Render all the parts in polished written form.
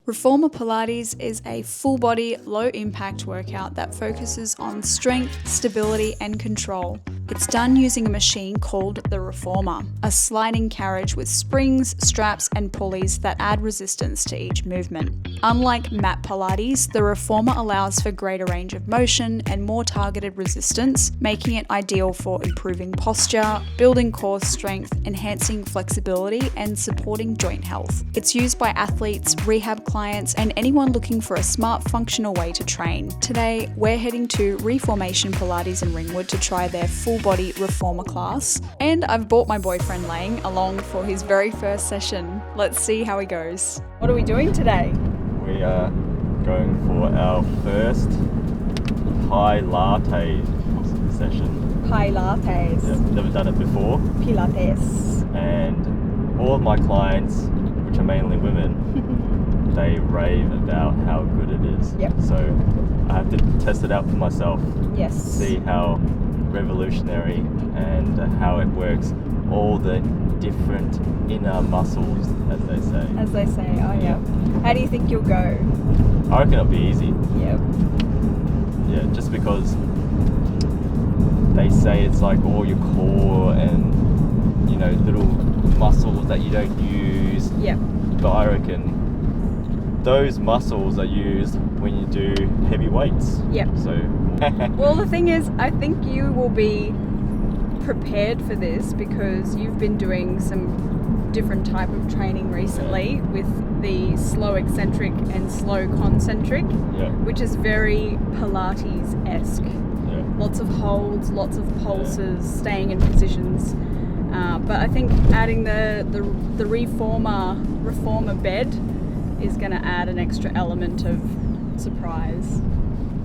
Reformer Pilates is a full-body, low-impact workout that focuses on strength, stability, and control. It's done using a machine called the Reformer, a sliding carriage with springs, straps, and pulleys that add resistance to each movement. Unlike mat Pilates, the Reformer allows for greater range of motion and more targeted resistance, making it ideal for improving posture, building core strength, enhancing flexibility, and supporting joint health. It's used by athletes, rehab clients, and anyone looking for a smart, functional way to train. Today, we're heading to Reformation Pilates in Ringwood to try their full-body Reformer class, and I've brought my boyfriend Lang along for his very first session. Let's see how he goes. What are we doing today? We are going for our first high latte session. High lattes. Yeah, never done it before. Pilates. And all of my clients, which are mainly women, they rave about how good it is. Yep. So I have to test it out for myself. Yes. See how revolutionary and how it works. All the different inner muscles, as they say. As they say, oh yeah. How do you think you'll go? I reckon it'll be easy. Yep. Yeah, just because they say it's like all your core and, you know, little muscles that you don't use. Yep. But I reckon those muscles are used when you do heavy weights. Yep. So. Well, the thing is, I think you will be prepared for this because you've been doing some different type of training recently with the slow eccentric and slow concentric, Yeah. which is very Pilates-esque. Yeah. Lots of holds, lots of pulses, staying in positions. But I think adding the reformer bed is going to add an extra element of surprise.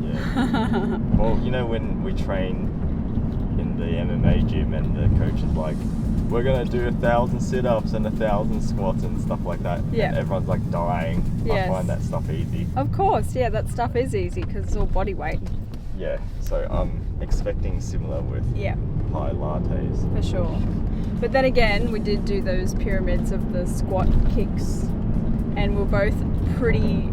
Yeah. Well, you know, when we train in the MMA gym and the coach is like, we're going to do 1,000 sit-ups and 1,000 squats and stuff like that. Yeah. And everyone's like dying. Yes. I find that stuff easy. Of course, yeah, that stuff is easy because it's all body weight. Yeah, so I'm expecting similar with Yeah, high lattes. for sure. But then again, we did do those pyramids of the squat kicks and we're both pretty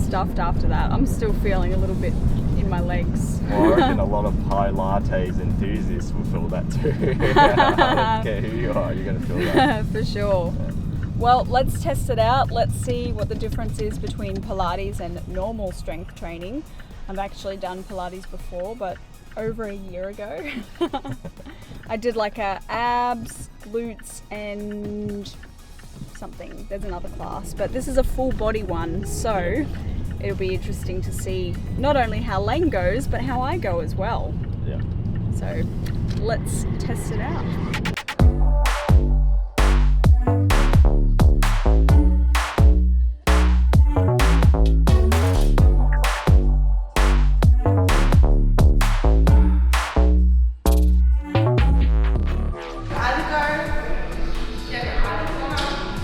stuffed after that. I'm still feeling a little bit in my legs. Well, I reckon a lot of high lattes enthusiasts will feel that too. I don't care who you are, you're going to feel that. For sure. Yeah. Well, let's test it out. Let's see what the difference is between Pilates and normal strength training. I've actually done Pilates before, but over a year ago. I did like a abs, glutes, and something. There's another class, but this is a full body one, so it'll be interesting to see not only how Lang goes, but how I go as well. Yeah. So let's test it out.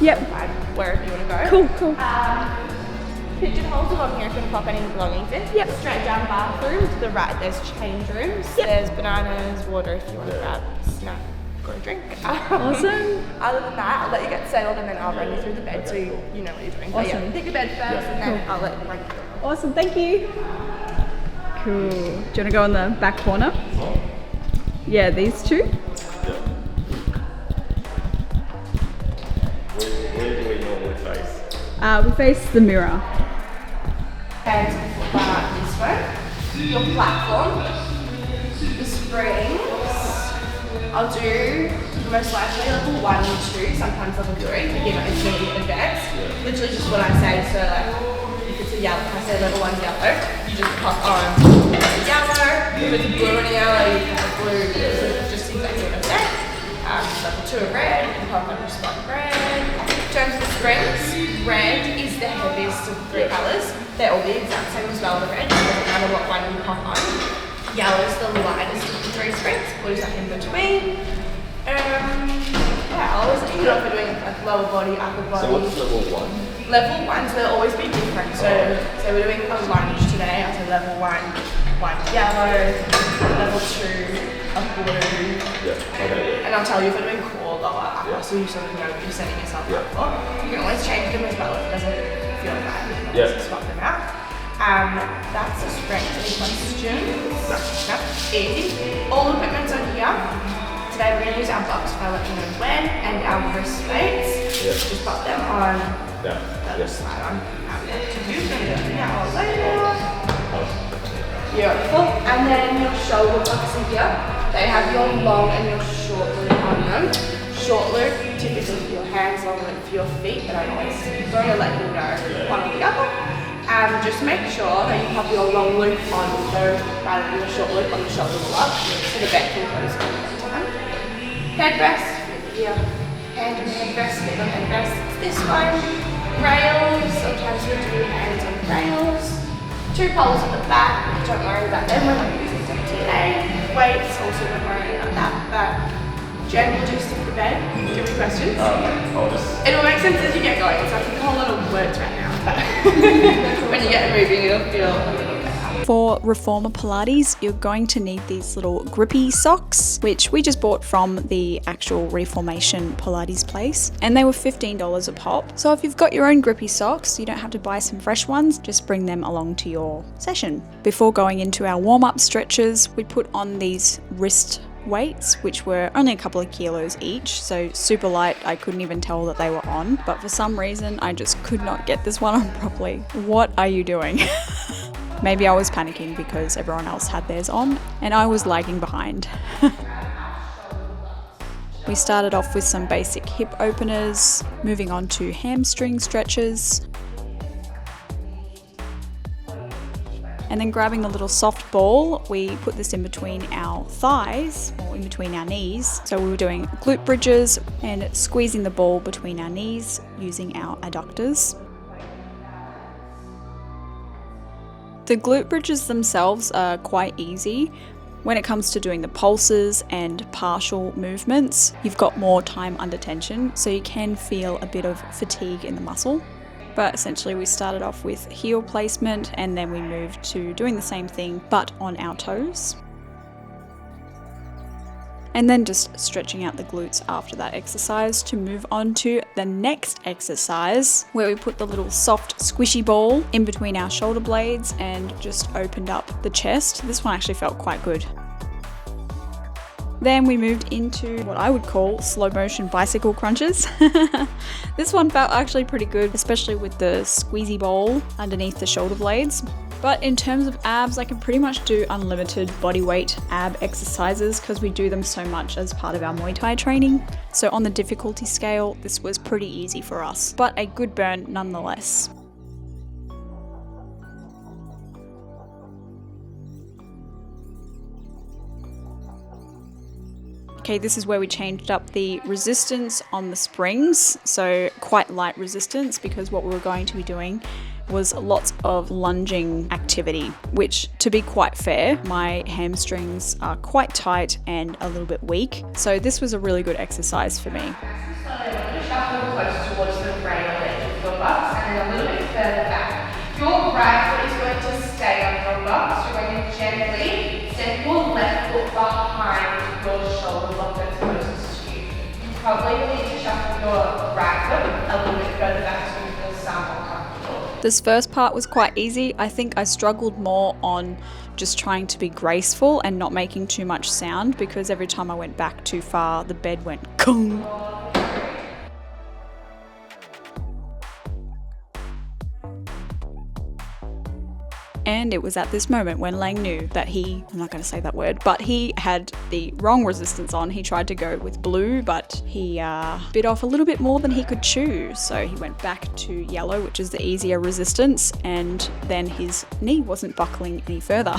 Yep. Wherever you want to go. Cool. Pigeonholes along here if you want to pop any belongings in. Yep. Straight down bathroom. To the right, there's change rooms. Yep. There's bananas, water if you want to grab a snack or a drink. Awesome. Other than that, I'll let you get settled and then I'll run you through the bed so you know what you're doing. But Awesome. yeah, pick a bed first and then I'll let you run you through. Awesome, thank you. Cool. Do you want to go in the back corner? Yeah, these two. Where do we normally face? We face the mirror. Hands this way. Your platform. The springs. I'll do most likely level 1 and 2, sometimes level 3, you know, intermediate advanced. Literally just what I say, so like if it's a yellow, if I say level 1 yellow, you just pop on yellow. If it's blue and yellow, you pop blue, just exactly what I said. Level 2 of red, you can pop on your spot red. In terms of the springs, red is the heaviest of the 3 colours. They're all the exact same as well, the red, so it doesn't matter what one you pop on. Yellow's the lightest of the 3 springs, blue's like in between. Yeah, I always think if we're doing like lower body, upper body. So what's level 1? Level 1s will always be different. So we're doing a lunge today. I'll say level 1, 1 yellow, level 2, a blue. Yeah, okay. And I'll tell you if we're doing core, lower, upper, so you sort of know what you're setting yourself up for. You can always change them as well if it doesn't feel bad. Yeah. Swap them out. That's a strength. Any questions? No. Easy. All the equipment's on here. Today we're going to use our box if I let you know when, and our wrist weights. Yeah. Just pop them on. Yeah. Just slide on. To do now or later. Beautiful. And then your shoulder blocks are here. They have your long and your short loop on them. Short loop, typically for your hands, long loop for your feet, but I always going to let you know one or the other. Just make sure that you have your long loop on though, rather than the short loop on the shoulder block, so the back can close at the same time. Head rest, here. Hand and head rest, get on head rest. This one, rails, sometimes we do hands on rails. 2 poles at the back, don't worry about them, we're not using WTA. Weights, also don't worry about that, but Jen will just stick the bed. Do you have any questions? It'll make sense as you get going. It's like a whole lot of words right now, but when you get moving, it'll feel a little better. For Reformer Pilates, you're going to need these little grippy socks, which we just bought from the actual Reformation Pilates place, and they were $15 a pop. So if you've got your own grippy socks, you don't have to buy some fresh ones, just bring them along to your session. Before going into our warm-up stretches, we put on these wrist weights, which were only a couple of kilos each, so super light. I couldn't even tell that they were on, but for some reason I just could not get this one on properly. What are you doing? Maybe I was panicking because everyone else had theirs on and I was lagging behind. We started off with some basic hip openers, moving on to hamstring stretches, and then grabbing the little soft ball, we put this in between our thighs, or in between our knees. So we were doing glute bridges and squeezing the ball between our knees using our adductors. The glute bridges themselves are quite easy. When it comes to doing the pulses and partial movements, you've got more time under tension, so you can feel a bit of fatigue in the muscle. But essentially we started off with heel placement and then we moved to doing the same thing but on our toes. And then just stretching out the glutes after that exercise to move on to the next exercise, where we put the little soft squishy ball in between our shoulder blades and just opened up the chest. This one actually felt quite good. Then we moved into what I would call slow motion bicycle crunches. This one felt actually pretty good, especially with the squeezy ball underneath the shoulder blades. But in terms of abs, I can pretty much do unlimited body weight ab exercises because we do them so much as part of our Muay Thai training. So on the difficulty scale, this was pretty easy for us, but a good burn nonetheless. Okay, this is where we changed up the resistance on the springs, so quite light resistance, because what we were going to be doing was lots of lunging activity, which, to be quite fair, my hamstrings are quite tight and a little bit weak, so this was a really good exercise for me. Shuffle close towards the frame of your buttocks and then a little bit further back. Your right foot is going to stay on your buttocks. You're going to gently step your left foot behind your shoulder block that's closest to you. You probably need to shuffle your right foot a little bit further back so you feel somewhat comfortable. This first part was quite easy. I think I struggled more on just trying to be graceful and not making too much sound, because every time I went back too far, the bed went kung. And it was at this moment when Lang knew that I'm not going to say that word, but he had the wrong resistance on. He tried to go with blue, but he bit off a little bit more than he could chew. So he went back to yellow, which is the easier resistance, and then his knee wasn't buckling any further.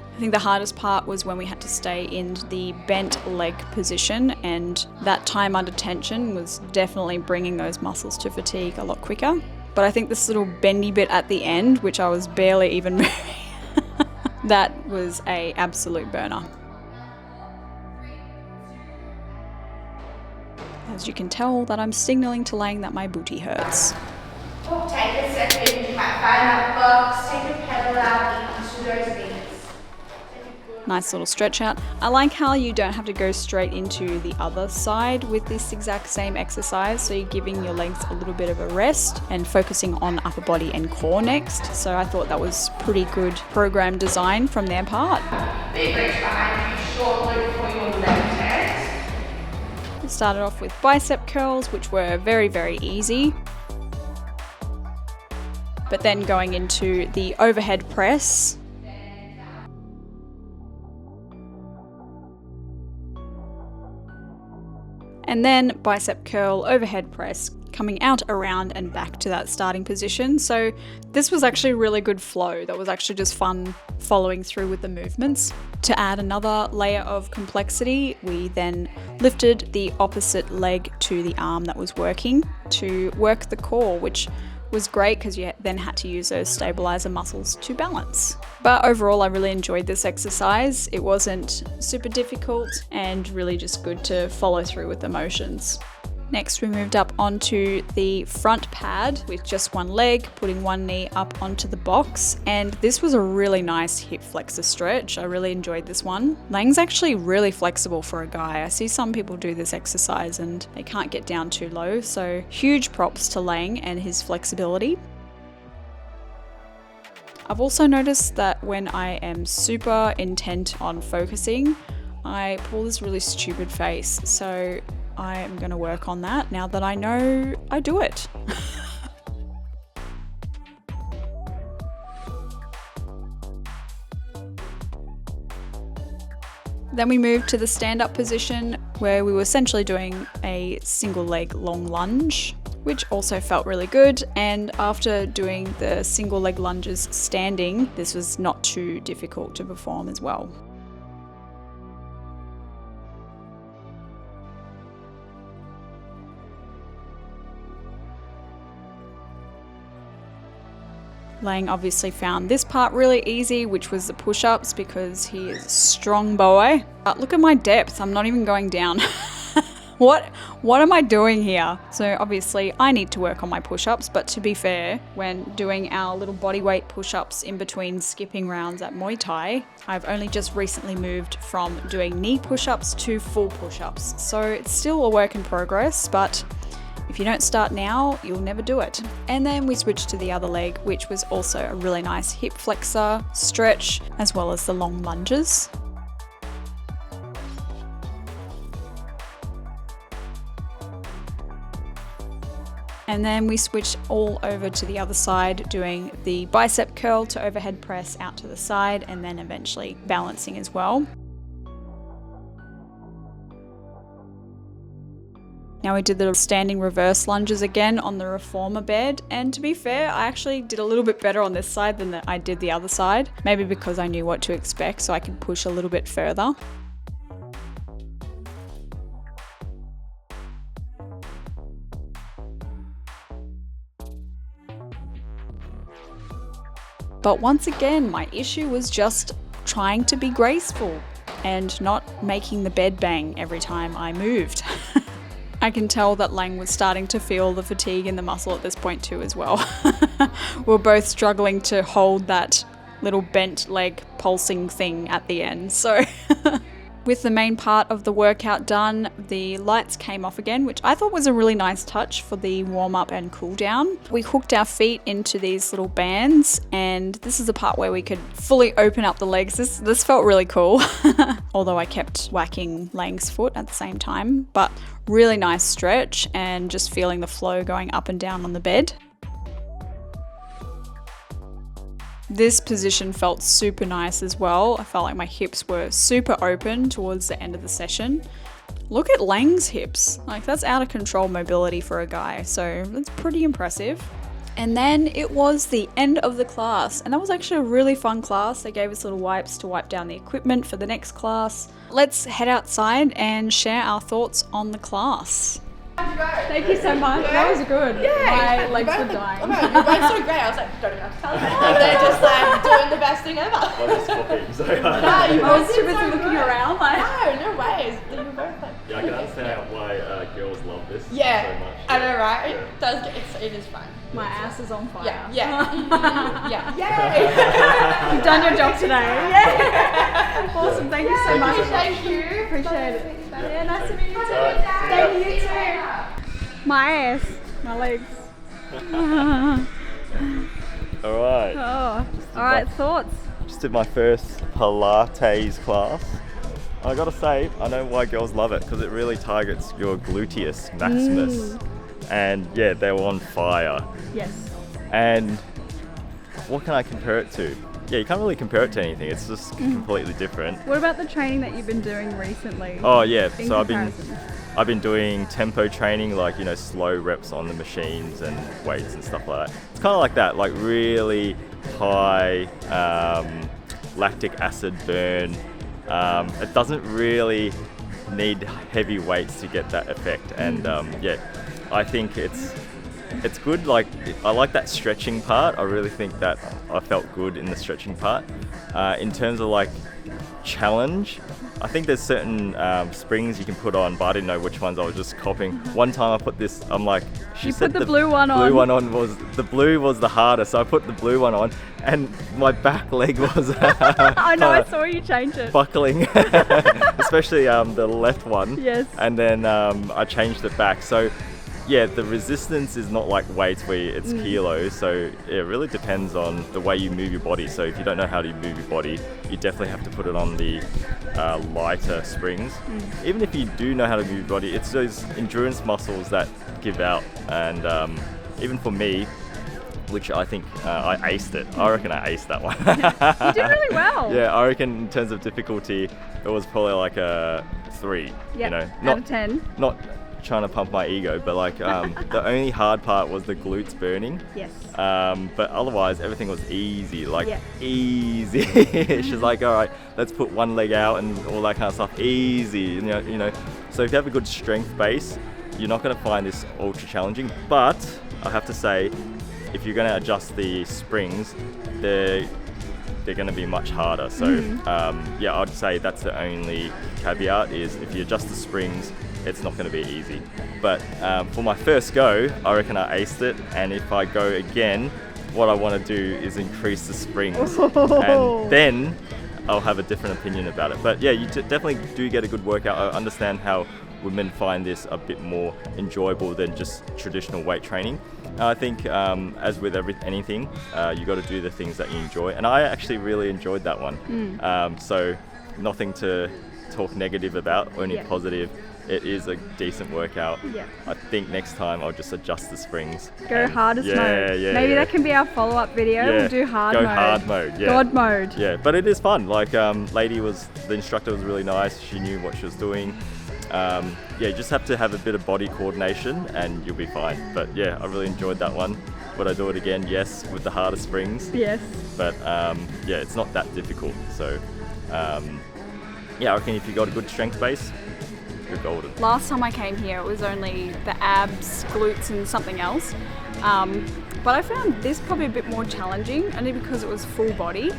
I think the hardest part was when we had to stay in the bent leg position, and that time under tension was definitely bringing those muscles to fatigue a lot quicker. But I think this little bendy bit at the end, which I was barely even moving, that was an absolute burner. As you can tell, that I'm signaling to Lang that my booty hurts. Oh, take a second, find that box, take a pedal out into those knees. Nice little stretch out. I like how you don't have to go straight into the other side with this exact same exercise. So you're giving your legs a little bit of a rest and focusing on upper body and core next. So I thought that was pretty good program design from their part. Big reach behind you, short loop for your left hand. We started off with bicep curls, which were very, very easy. But then going into the overhead press. And then bicep curl, overhead press, coming out, around and back to that starting position. So this was actually a really good flow. That was actually just fun following through with the movements. To add another layer of complexity, we then lifted the opposite leg to the arm that was working to work the core, which was great because you then had to use those stabilizer muscles to balance. But overall, I really enjoyed this exercise. It wasn't super difficult and really just good to follow through with the motions. Next, we moved up onto the front pad with just one leg, putting one knee up onto the box. And this was a really nice hip flexor stretch. I really enjoyed this one. Lang's actually really flexible for a guy. I see some people do this exercise and they can't get down too low. So huge props to Lang and his flexibility. I've also noticed that when I am super intent on focusing, I pull this really stupid face. So I am going to work on that now that I know I do it. Then we moved to the stand-up position where we were essentially doing a single leg long lunge, which also felt really good. And after doing the single leg lunges standing, this was not too difficult to perform as well. Lang obviously found this part really easy, which was the push-ups, because he is a strong boy. But look at my depth, I'm not even going down. What am I doing here? So obviously I need to work on my push-ups, but to be fair, when doing our little bodyweight push-ups in between skipping rounds at Muay Thai, I've only just recently moved from doing knee push-ups to full push-ups. So it's still a work in progress, but if you don't start now, you'll never do it. And then we switched to the other leg, which was also a really nice hip flexor stretch, as well as the long lunges. And then we switched all over to the other side, doing the bicep curl to overhead press out to the side, and then eventually balancing as well. Now we did the standing reverse lunges again on the Reformer bed, and to be fair, I actually did a little bit better on this side than I did the other side, maybe because I knew what to expect so I could push a little bit further. But once again, my issue was just trying to be graceful and not making the bed bang every time I moved. I can tell that Lang was starting to feel the fatigue in the muscle at this point too as well. We're both struggling to hold that little bent leg pulsing thing at the end. So with the main part of the workout done, the lights came off again, which I thought was a really nice touch for the warm up and cool down. We hooked our feet into these little bands, and this is the part where we could fully open up the legs. This felt really cool, although I kept whacking Lang's foot at the same time, but really nice stretch and just feeling the flow going up and down on the bed. This position felt super nice as well. I felt like my hips were super open towards the end of the session. Look at Lang's hips. Like, that's out of control mobility for a guy, so that's pretty impressive. And then it was the end of the class, and that was actually a really fun class. They gave us little wipes to wipe down the equipment for the next class. Let's head outside and share our thoughts on the class. Thank you so much. Good? That was good. Yeah, My legs were dying. Oh no, you're both so great. I was like, don't even have to tell you. But they're just like doing the best thing ever. Well, just copying, so No, you I both was too did busy so looking good. around. Like, No ways. You were both like. yeah, I can understand why girls love this Yeah, so much. I know, right? Yeah. it is fun. My ass is on fire. Yeah. Yeah. Yay! You've done your job today. Yeah. Awesome. Thank you so much. Thank you. Appreciate it. Yeah, nice to meet you too. Thank you too. My ass. My legs. Alright. Oh. Alright, thoughts? Just did my first Pilates class. I gotta say, I know why girls love it, because it really targets your gluteus maximus. And yeah, they were on fire. Yes. And what can I compare it to? Yeah, you can't really compare it to anything. It's just completely different. What about the training that you've been doing recently? Oh yeah, in so comparison? I've been doing tempo training, like, you know, slow reps on the machines and weights and stuff like that. It's kind of like that, like really high lactic acid burn. It doesn't really need heavy weights to get that effect, and yeah, I think it's good. Like, I like that stretching part. I really think that I felt good in the stretching part. In terms of like challenge, I think there's certain springs you can put on, but I didn't know which ones. I was just copying. One time I put this, I'm like, she said put the blue one on. The blue was the hardest, so I put the blue one on, and my back leg was I know, I saw you change it. buckling, especially the left one. Yes. And then I changed it back. So yeah, the resistance is not like weights where it's kilos, so it really depends on the way you move your body. So if you don't know how to move your body, you definitely have to put it on the lighter springs. Even if you do know how to move your body, it's those endurance muscles that give out. And even for me, which I think I aced it. I reckon I aced that one. You did really well. Yeah, I reckon in terms of difficulty, it was probably like a 3. Yep. You know, out of 10. Not trying to pump my ego, but like the only hard part was the glutes burning. Yes. But otherwise everything was easy, like easy. She's like, all right, let's put one leg out and all that kind of stuff. Easy, you know. So if you have a good strength base, you're not going to find this ultra challenging. But I have to say, if you're going to adjust the springs, they're going to be much harder. So yeah, I'd say that's the only caveat, is if you adjust the springs, it's not going to be easy. But for my first go, I reckon I aced it. And if I go again, what I want to do is increase the springs. And then I'll have a different opinion about it. But yeah, you definitely do get a good workout. I understand how women find this a bit more enjoyable than just traditional weight training. I think as with anything, you got to do the things that you enjoy. And I actually really enjoyed that one. So nothing to talk negative about, only positive. It is a decent workout. Yeah. I think next time I'll just adjust the springs. Go hardest mode. Maybe that can be our follow-up video. Yeah. We'll do hard mode. Go hard mode. Yeah. God mode. Yeah, but it is fun. Like, the instructor was really nice. She knew what she was doing. Yeah, you just have to have a bit of body coordination and you'll be fine. But yeah, I really enjoyed that one. Would I do it again? Yes, with the harder springs. Yes. But yeah, it's not that difficult. So yeah, I reckon if you got a good strength base, you're golden. Last time I came here, it was only the abs, glutes and something else. But I found this probably a bit more challenging, only because it was full body.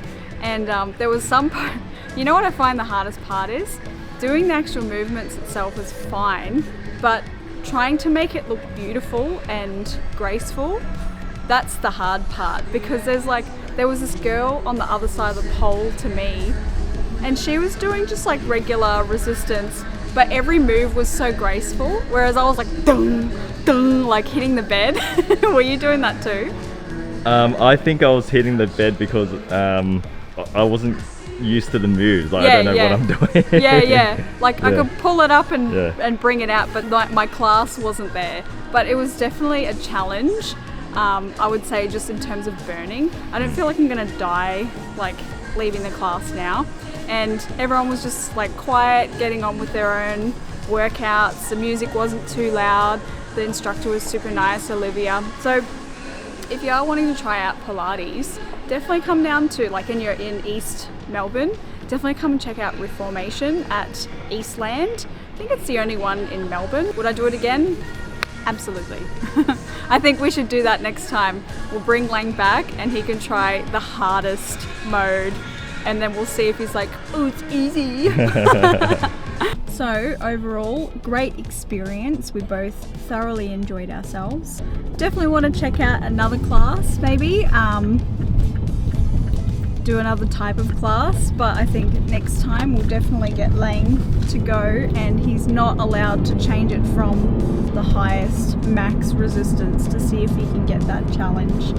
And there was some part, you know what I find the hardest part is? Doing the actual movements itself is fine, but trying to make it look beautiful and graceful, that's the hard part. Because there was this girl on the other side of the pole to me, and she was doing just like regular resistance, but every move was so graceful, whereas I was like, dung, dung, like hitting the bed. Were you doing that too? I think I was hitting the bed because I wasn't used to the moves. Like, I don't know what I'm doing. Like I could pull it up and bring it out, but my class wasn't there. But it was definitely a challenge. I would say, just in terms of burning. I don't feel like I'm gonna die like leaving the class now. And everyone was just like quiet, getting on with their own workouts. The music wasn't too loud. The instructor was super nice, Olivia. So if you are wanting to try out Pilates, definitely come down to, like, and you're in East Melbourne, definitely come and check out Reformation at Eastland. I think it's the only one in Melbourne. Would I do it again? Absolutely. I think we should do that next time. We'll bring Lang back and he can try the hardest mode, and then we'll see if he's like, oh, it's easy. So overall, great experience. We both thoroughly enjoyed ourselves. Definitely want to check out another class, maybe. Do another type of class, but I think next time we'll definitely get Lang to go, and he's not allowed to change it from the highest max resistance to see if he can get that challenge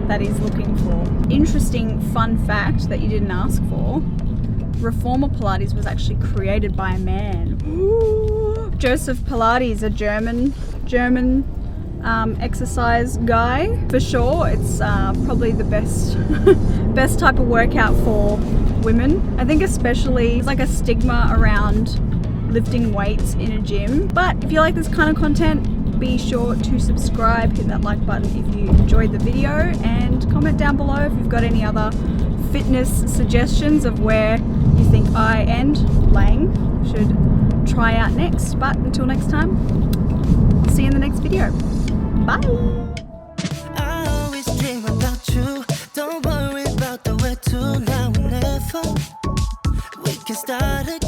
that he's looking for. Interesting fun fact that you didn't ask for: Reformer Pilates was actually created by a man. Ooh. Joseph Pilates, a German exercise guy for sure. It's probably the best type of workout for women. I think especially there's like a stigma around lifting weights in a gym, but if you like this kind of content, be sure to subscribe, hit that like button if you enjoyed the video, and comment down below if you've got any other fitness suggestions of where you think I and Lang should try out next. But until next time, I'll see you in the next video. Bye! I always dream about you. Don't worry about the where to, now and never. We can start again.